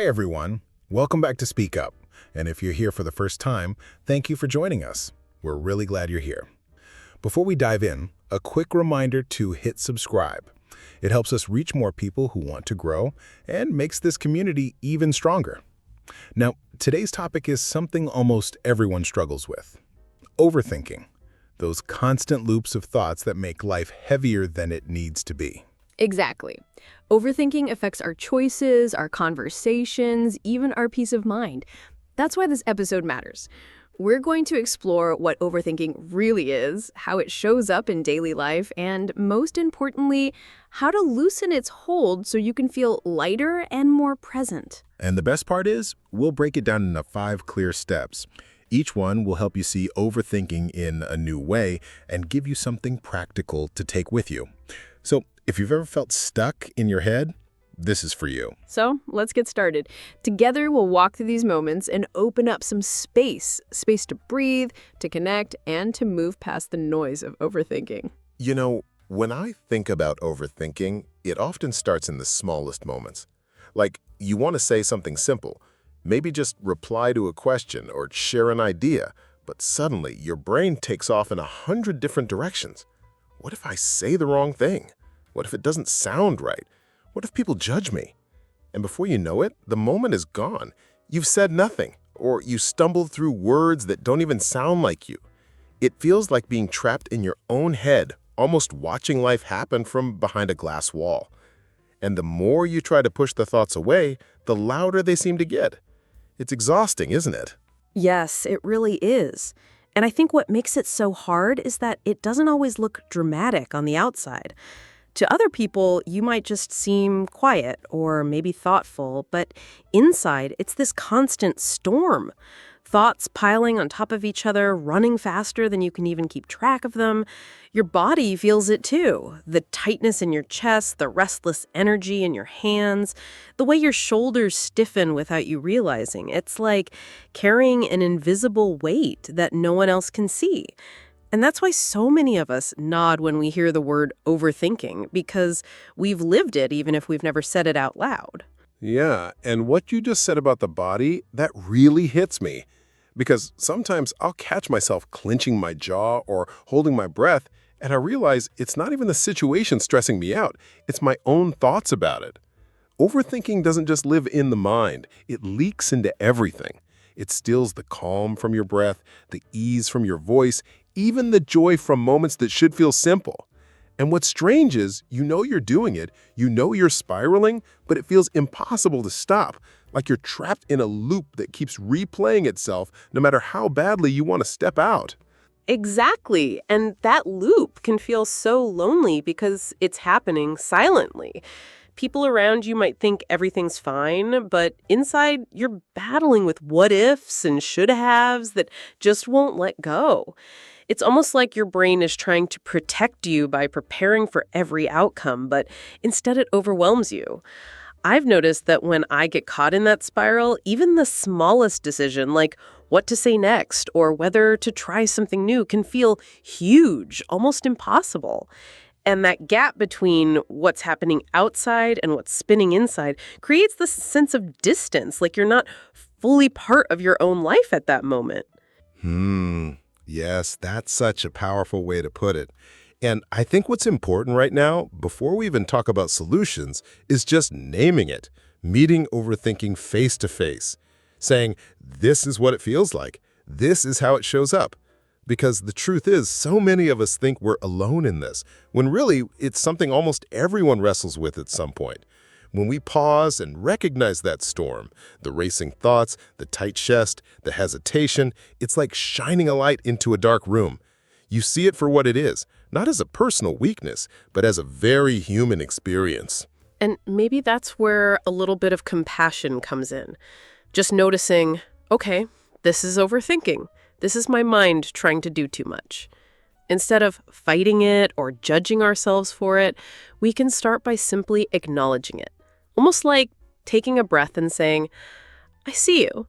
Hi, everyone. Welcome back to Speak Up. And if you're here for the first time, thank you for joining us. We're really glad you're here. Before we dive in, a quick reminder to hit subscribe. It helps us reach more people who want to grow and makes this community even stronger. Now, today's topic is something almost everyone struggles with. Overthinking. Those constant loops of thoughts that make life heavier than it needs to be. Exactly. Overthinking affects our choices, our conversations, even our peace of mind. That's why this episode matters. We're going to explore what overthinking really is, how it shows up in daily life, and most importantly, how to loosen its hold so you can feel lighter and more present. And the best part is, we'll break it down into 5 clear steps. Each one will help you see overthinking in a new way and give you something practical to take with you. So, if you've ever felt stuck in your head, this is for you. So, let's get started. Together, we'll walk through these moments and open up some space to breathe, to connect, and to move past the noise of overthinking. You know, when I think about overthinking, it often starts in the smallest moments. Like, you want to say something simple, maybe just reply to a question or share an idea, but suddenly your brain takes off in 100 different directions. What if I say the wrong thing? What if it doesn't sound right? What if people judge me? And before you know it, the moment is gone. You've said nothing, or you stumbled through words that don't even sound like you. It feels like being trapped in your own head, almost watching life happen from behind a glass wall. And the more you try to push the thoughts away, the louder they seem to get. It's exhausting, isn't it? Yes, it really is. And I think what makes it so hard is that it doesn't always look dramatic on the outside. To other people, you might just seem quiet or maybe thoughtful, but inside, it's this constant storm. Thoughts piling on top of each other, running faster than you can even keep track of them. Your body feels it too. The tightness in your chest, the restless energy in your hands, the way your shoulders stiffen without you realizing. It's like carrying an invisible weight that no one else can see. And that's why so many of us nod when we hear the word overthinking, because we've lived it even if we've never said it out loud. Yeah, and what you just said about the body, that really hits me. Because sometimes I'll catch myself clenching my jaw or holding my breath, and I realize it's not even the situation stressing me out, it's my own thoughts about it. Overthinking doesn't just live in the mind, it leaks into everything. It steals the calm from your breath, the ease from your voice, even the joy from moments that should feel simple. And what's strange is, you know you're doing it, you know you're spiraling, but it feels impossible to stop, like you're trapped in a loop that keeps replaying itself no matter how badly you want to step out. Exactly. And that loop can feel so lonely because it's happening silently. People around you might think everything's fine, but inside you're battling with what ifs and should haves that just won't let go. It's almost like your brain is trying to protect you by preparing for every outcome, but instead it overwhelms you. I've noticed that when I get caught in that spiral, even the smallest decision, like what to say next or whether to try something new, can feel huge, almost impossible. And that gap between what's happening outside and what's spinning inside creates this sense of distance, like you're not fully part of your own life at that moment. Yes, that's such a powerful way to put it. And I think what's important right now, before we even talk about solutions, is just naming it, meeting overthinking face to face, saying, this is what it feels like, this is how it shows up. Because the truth is, so many of us think we're alone in this, when really it's something almost everyone wrestles with at some point. When we pause and recognize that storm, the racing thoughts, the tight chest, the hesitation, it's like shining a light into a dark room. You see it for what it is, not as a personal weakness, but as a very human experience. And maybe that's where a little bit of compassion comes in. Just noticing, okay, this is overthinking. This is my mind trying to do too much. Instead of fighting it or judging ourselves for it, we can start by simply acknowledging it. Almost like taking a breath and saying, I see you.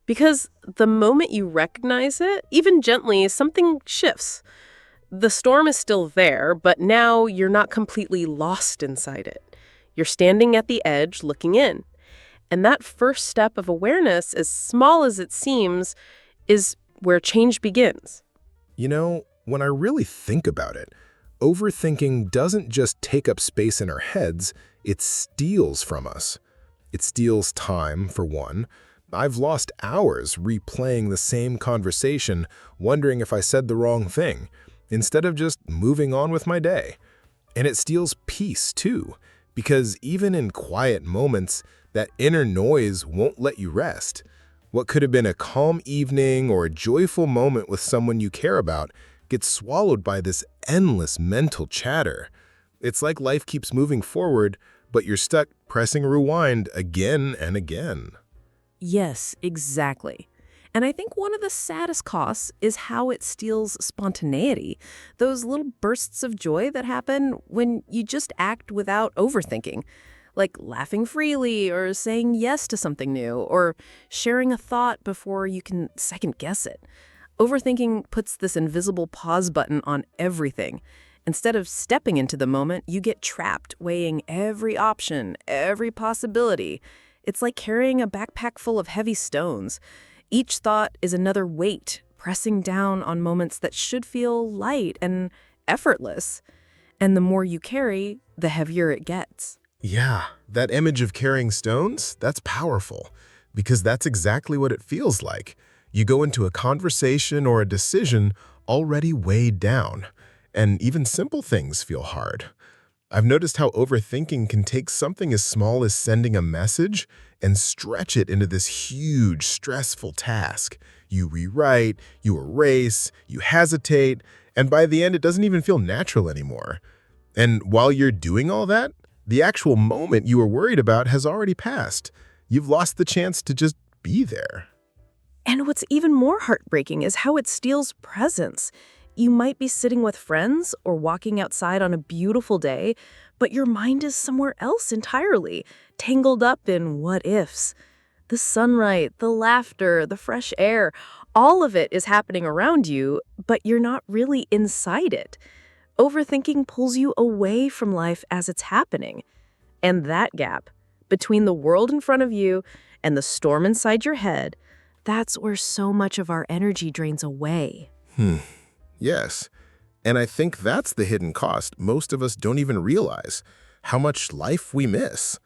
Because the moment you recognize it, even gently, something shifts. The storm is still there, but now you're not completely lost inside it. You're standing at the edge looking in. And that first step of awareness, as small as it seems, is where change begins. You know, when I really think about it, overthinking doesn't just take up space in our heads, it steals from us. It steals time, for one. I've lost hours replaying the same conversation, wondering if I said the wrong thing, instead of just moving on with my day. And it steals peace, too, because even in quiet moments, that inner noise won't let you rest. What could have been a calm evening or a joyful moment with someone you care about gets swallowed by this endless mental chatter. It's like life keeps moving forward, but you're stuck pressing rewind again and again. Yes, exactly. And I think one of the saddest costs is how it steals spontaneity, those little bursts of joy that happen when you just act without overthinking, like laughing freely or saying yes to something new or sharing a thought before you can second guess it. Overthinking puts this invisible pause button on everything. Instead of stepping into the moment, you get trapped weighing every option, every possibility. It's like carrying a backpack full of heavy stones. Each thought is another weight, pressing down on moments that should feel light and effortless. And the more you carry, the heavier it gets. Yeah, that image of carrying stones, that's powerful, because that's exactly what it feels like. You go into a conversation or a decision already weighed down, and even simple things feel hard. I've noticed how overthinking can take something as small as sending a message and stretch it into this huge, stressful task. You rewrite, you erase, you hesitate, and by the end, it doesn't even feel natural anymore. And while you're doing all that, the actual moment you were worried about has already passed. You've lost the chance to just be there. And what's even more heartbreaking is how it steals presence. You might be sitting with friends or walking outside on a beautiful day, but your mind is somewhere else entirely, tangled up in what-ifs. The sunlight, the laughter, the fresh air, all of it is happening around you, but you're not really inside it. Overthinking pulls you away from life as it's happening. And that gap between the world in front of you and the storm inside your head, that's where so much of our energy drains away. Yes, and I think that's the hidden cost most of us don't even realize, how much life we miss.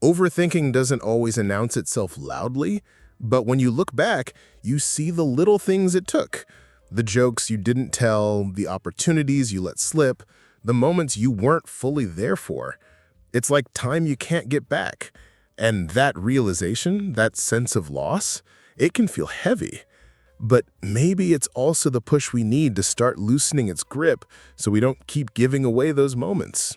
Overthinking doesn't always announce itself loudly, but when you look back, you see the little things it took. The jokes you didn't tell, the opportunities you let slip, the moments you weren't fully there for. It's like time you can't get back. And that realization, that sense of loss, it can feel heavy. But maybe it's also the push we need to start loosening its grip so we don't keep giving away those moments.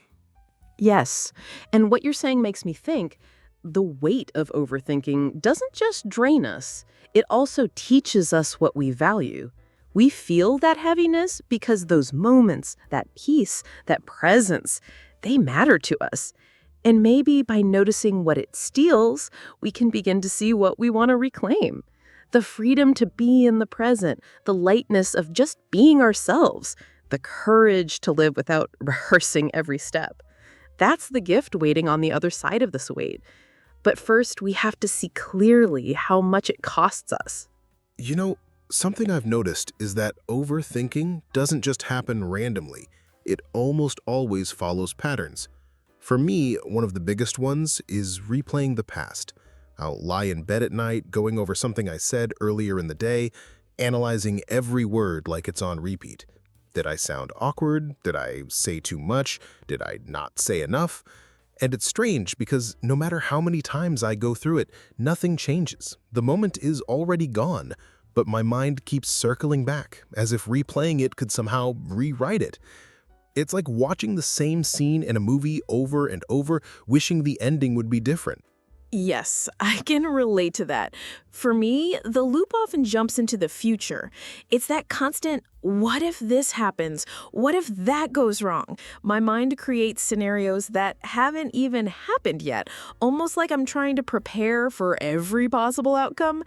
Yes, and what you're saying makes me think the weight of overthinking doesn't just drain us, it also teaches us what we value. We feel that heaviness because those moments, that peace, that presence, they matter to us. And maybe by noticing what it steals, we can begin to see what we want to reclaim. The freedom to be in the present, the lightness of just being ourselves, the courage to live without rehearsing every step. That's the gift waiting on the other side of this weight. But first, we have to see clearly how much it costs us. You know, something I've noticed is that overthinking doesn't just happen randomly. It almost always follows patterns. For me, one of the biggest ones is replaying the past. I'll lie in bed at night, going over something I said earlier in the day, analyzing every word like it's on repeat. Did I sound awkward? Did I say too much? Did I not say enough? And it's strange because no matter how many times I go through it, nothing changes. The moment is already gone, but my mind keeps circling back, as if replaying it could somehow rewrite it. It's like watching the same scene in a movie over and over, wishing the ending would be different. Yes, I can relate to that. For me, the loop often jumps into the future. It's that constant, what if this happens? What if that goes wrong? My mind creates scenarios that haven't even happened yet, almost like I'm trying to prepare for every possible outcome.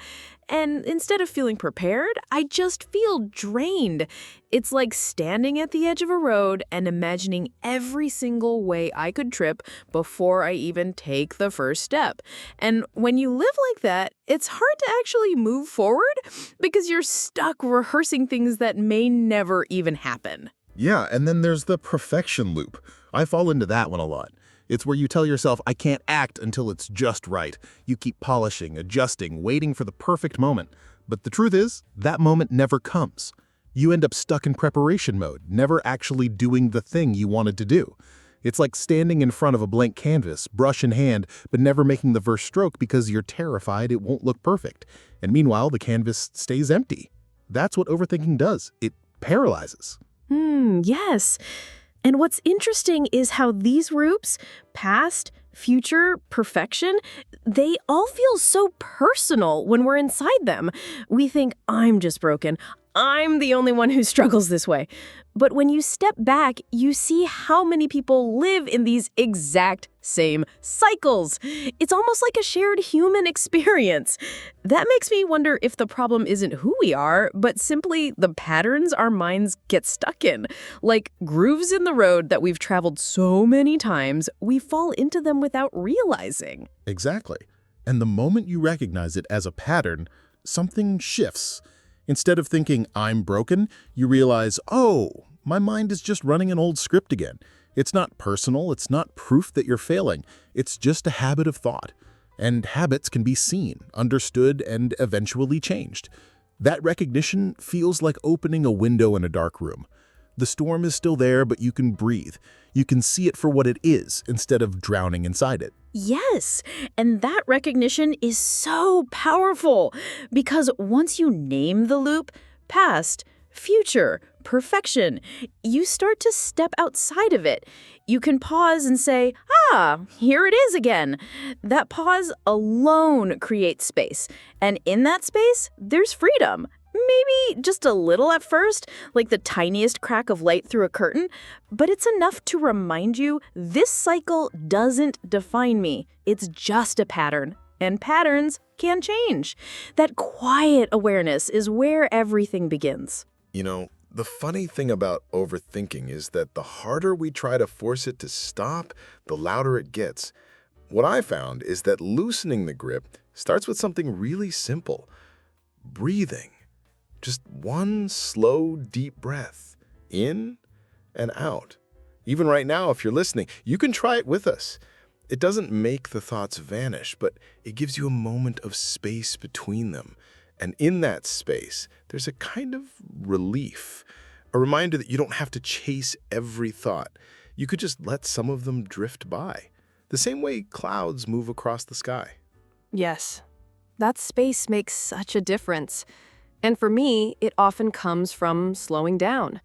And instead of feeling prepared, I just feel drained. It's like standing at the edge of a road and imagining every single way I could trip before I even take the first step. And when you live like that, it's hard to actually move forward because you're stuck rehearsing things that may never even happen. Yeah, and then there's the perfection loop. I fall into that one a lot. It's where you tell yourself, I can't act until it's just right. You keep polishing, adjusting, waiting for the perfect moment. But the truth is, that moment never comes. You end up stuck in preparation mode, never actually doing the thing you wanted to do. It's like standing in front of a blank canvas, brush in hand, but never making the first stroke because you're terrified it won't look perfect. And meanwhile, the canvas stays empty. That's what overthinking does. It paralyzes. Yes. And what's interesting is how these groups, past, future, perfection, they all feel so personal when we're inside them. We think, I'm just broken. I'm the only one who struggles this way. But when you step back, you see how many people live in these exact same cycles. It's almost like a shared human experience. That makes me wonder if the problem isn't who we are, but simply the patterns our minds get stuck in. Like grooves in the road that we've traveled so many times, we fall into them without realizing. Exactly. And the moment you recognize it as a pattern, something shifts. Instead of thinking, I'm broken, you realize, oh, my mind is just running an old script again. It's not personal, it's not proof that you're failing. It's just a habit of thought. And habits can be seen, understood, and eventually changed. That recognition feels like opening a window in a dark room. The storm is still there, but you can breathe. You can see it for what it is instead of drowning inside it. Yes, and that recognition is so powerful because once you name the loop, past, future, perfection, you start to step outside of it. You can pause and say, here it is again. That pause alone creates space, and in that space, there's freedom. Maybe just a little at first, like the tiniest crack of light through a curtain, but it's enough to remind you this cycle doesn't define me. It's just a pattern, and patterns can change. That quiet awareness is where everything begins. You know, the funny thing about overthinking is that the harder we try to force it to stop, the louder it gets. What I found is that loosening the grip starts with something really simple: breathing. Just one slow, deep breath, in and out. Even right now, if you're listening, you can try it with us. It doesn't make the thoughts vanish, but it gives you a moment of space between them. And in that space, there's a kind of relief, a reminder that you don't have to chase every thought. You could just let some of them drift by, the same way clouds move across the sky. Yes, that space makes such a difference. And for me, it often comes from slowing down.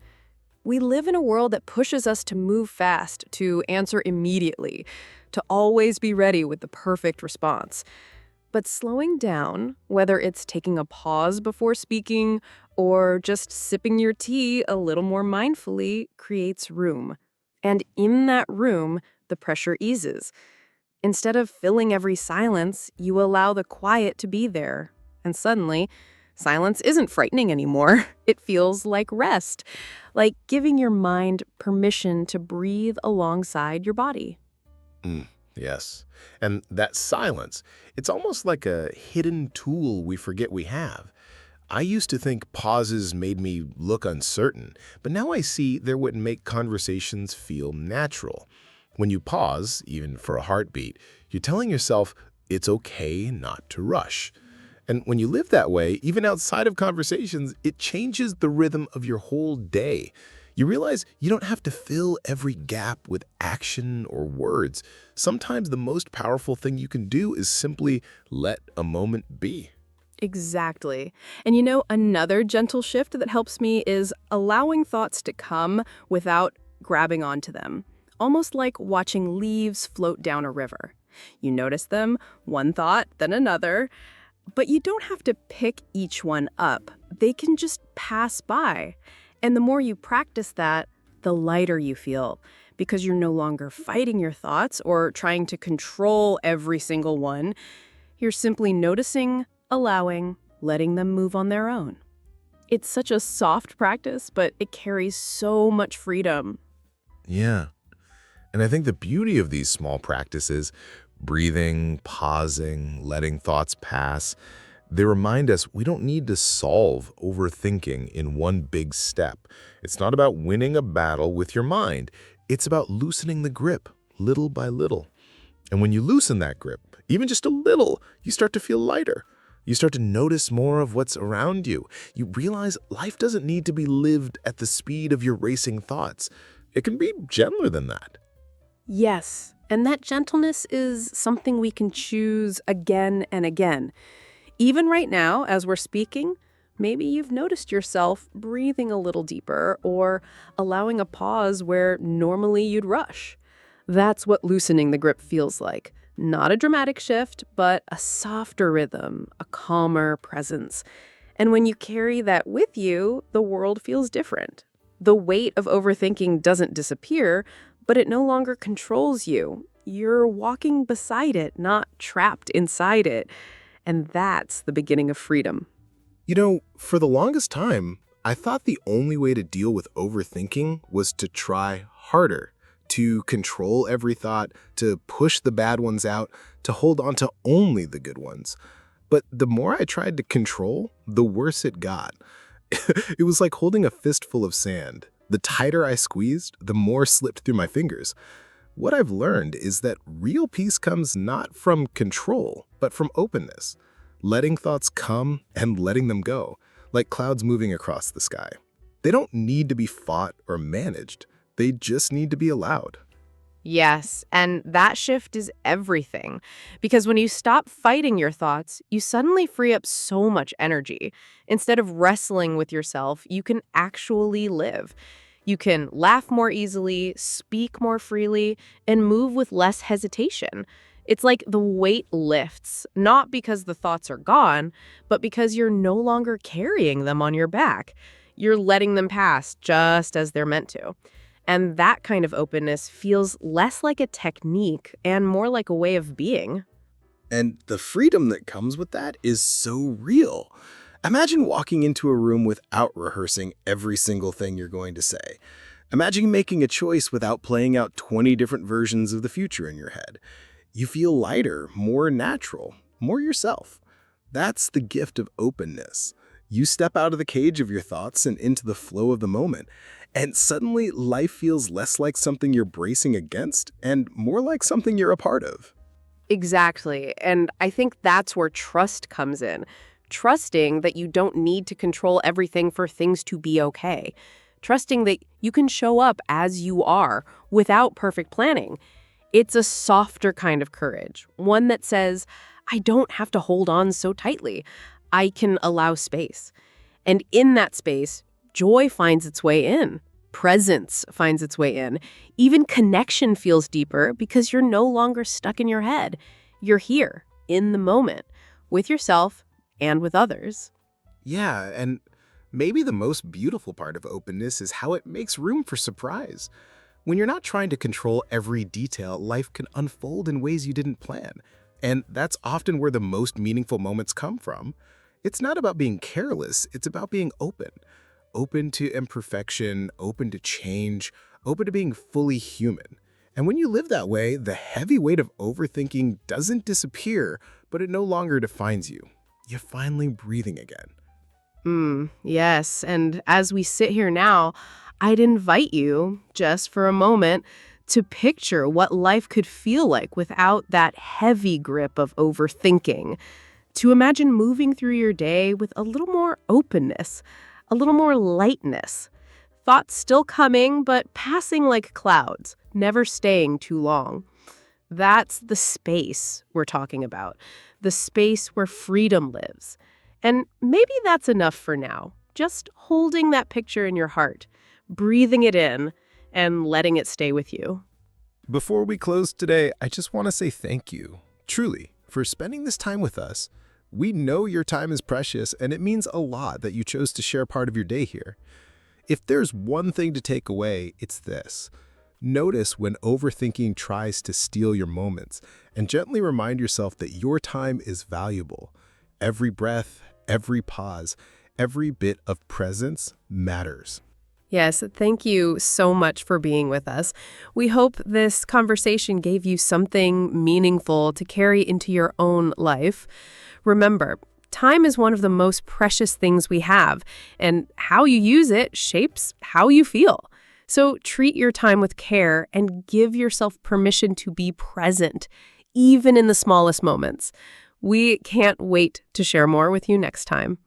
We live in a world that pushes us to move fast, to answer immediately, to always be ready with the perfect response. But slowing down, whether it's taking a pause before speaking or just sipping your tea a little more mindfully, creates room. And in that room, the pressure eases. Instead of filling every silence, you allow the quiet to be there. And suddenly, silence isn't frightening anymore. It feels like rest, like giving your mind permission to breathe alongside your body. Yes. And that silence, it's almost like a hidden tool we forget we have. I used to think pauses made me look uncertain, but now I see they're what make conversations feel natural. When you pause, even for a heartbeat, you're telling yourself it's okay not to rush. And when you live that way, even outside of conversations, it changes the rhythm of your whole day. You realize you don't have to fill every gap with action or words. Sometimes the most powerful thing you can do is simply let a moment be. Exactly. And you know, another gentle shift that helps me is allowing thoughts to come without grabbing onto them. Almost like watching leaves float down a river. You notice them, one thought, then another. But you don't have to pick each one up. They can just pass by. And the more you practice that, the lighter you feel, because you're no longer fighting your thoughts or trying to control every single one. You're simply noticing, allowing, letting them move on their own. It's such a soft practice, but it carries so much freedom. Yeah. And I think the beauty of these small practices, breathing, pausing, letting thoughts pass, they remind us we don't need to solve overthinking in one big step. It's not about winning a battle with your mind. It's about loosening the grip, little by little. And when you loosen that grip, even just a little, you start to feel lighter. You start to notice more of what's around you. You realize life doesn't need to be lived at the speed of your racing thoughts. It can be gentler than that. Yes, and that gentleness is something we can choose again and again. Even right now, as we're speaking, maybe you've noticed yourself breathing a little deeper or allowing a pause where normally you'd rush. That's what loosening the grip feels like. Not a dramatic shift, but a softer rhythm, a calmer presence. And when you carry that with you, the world feels different. The weight of overthinking doesn't disappear, but it no longer controls you. You're walking beside it, not trapped inside it. And that's the beginning of freedom. You know, for the longest time, I thought the only way to deal with overthinking was to try harder, to control every thought, to push the bad ones out, to hold on to only the good ones. But the more I tried to control, the worse it got. It was like holding a fistful of sand. The tighter I squeezed, the more slipped through my fingers. What I've learned is that real peace comes not from control, but from openness. Letting thoughts come and letting them go, like clouds moving across the sky. They don't need to be fought or managed. They just need to be allowed. Yes, and that shift is everything. Because when you stop fighting your thoughts, you suddenly free up so much energy. Instead of wrestling with yourself, you can actually live. You can laugh more easily, speak more freely, and move with less hesitation. It's like the weight lifts, not because the thoughts are gone, but because you're no longer carrying them on your back. You're letting them pass just as they're meant to. And that kind of openness feels less like a technique and more like a way of being. And the freedom that comes with that is so real. Imagine walking into a room without rehearsing every single thing you're going to say. Imagine making a choice without playing out 20 different versions of the future in your head. You feel lighter, more natural, more yourself. That's the gift of openness. You step out of the cage of your thoughts and into the flow of the moment. And suddenly, life feels less like something you're bracing against and more like something you're a part of. Exactly. And I think that's where trust comes in. Trusting that you don't need to control everything for things to be okay. Trusting that you can show up as you are without perfect planning. It's a softer kind of courage, one that says, I don't have to hold on so tightly. I can allow space. And in that space, joy finds its way in. Presence finds its way in. Even connection feels deeper because you're no longer stuck in your head. You're here, in the moment, with yourself and with others. Yeah, and maybe the most beautiful part of openness is how it makes room for surprise. When you're not trying to control every detail, life can unfold in ways you didn't plan. And that's often where the most meaningful moments come from. It's not about being careless, it's about being open. Open to imperfection, open to change, open to being fully human. And when you live that way, the heavy weight of overthinking doesn't disappear, but it no longer defines you. You're finally breathing again. Yes. And as we sit here now, I'd invite you, just for a moment, to picture what life could feel like without that heavy grip of overthinking. To imagine moving through your day with a little more openness, a little more lightness. Thoughts still coming, but passing like clouds, never staying too long. That's the space we're talking about, the space where freedom lives. And maybe that's enough for now, just holding that picture in your heart, breathing it in, and letting it stay with you. Before we close today, I just want to say thank you, truly, for spending this time with us. We know your time is precious, and it means a lot that you chose to share part of your day here. If there's one thing to take away, it's this. Notice when overthinking tries to steal your moments, and gently remind yourself that your time is valuable. Every breath, every pause, every bit of presence matters. Yes, thank you so much for being with us. We hope this conversation gave you something meaningful to carry into your own life. Remember, time is one of the most precious things we have, and how you use it shapes how you feel. So treat your time with care and give yourself permission to be present, even in the smallest moments. We can't wait to share more with you next time.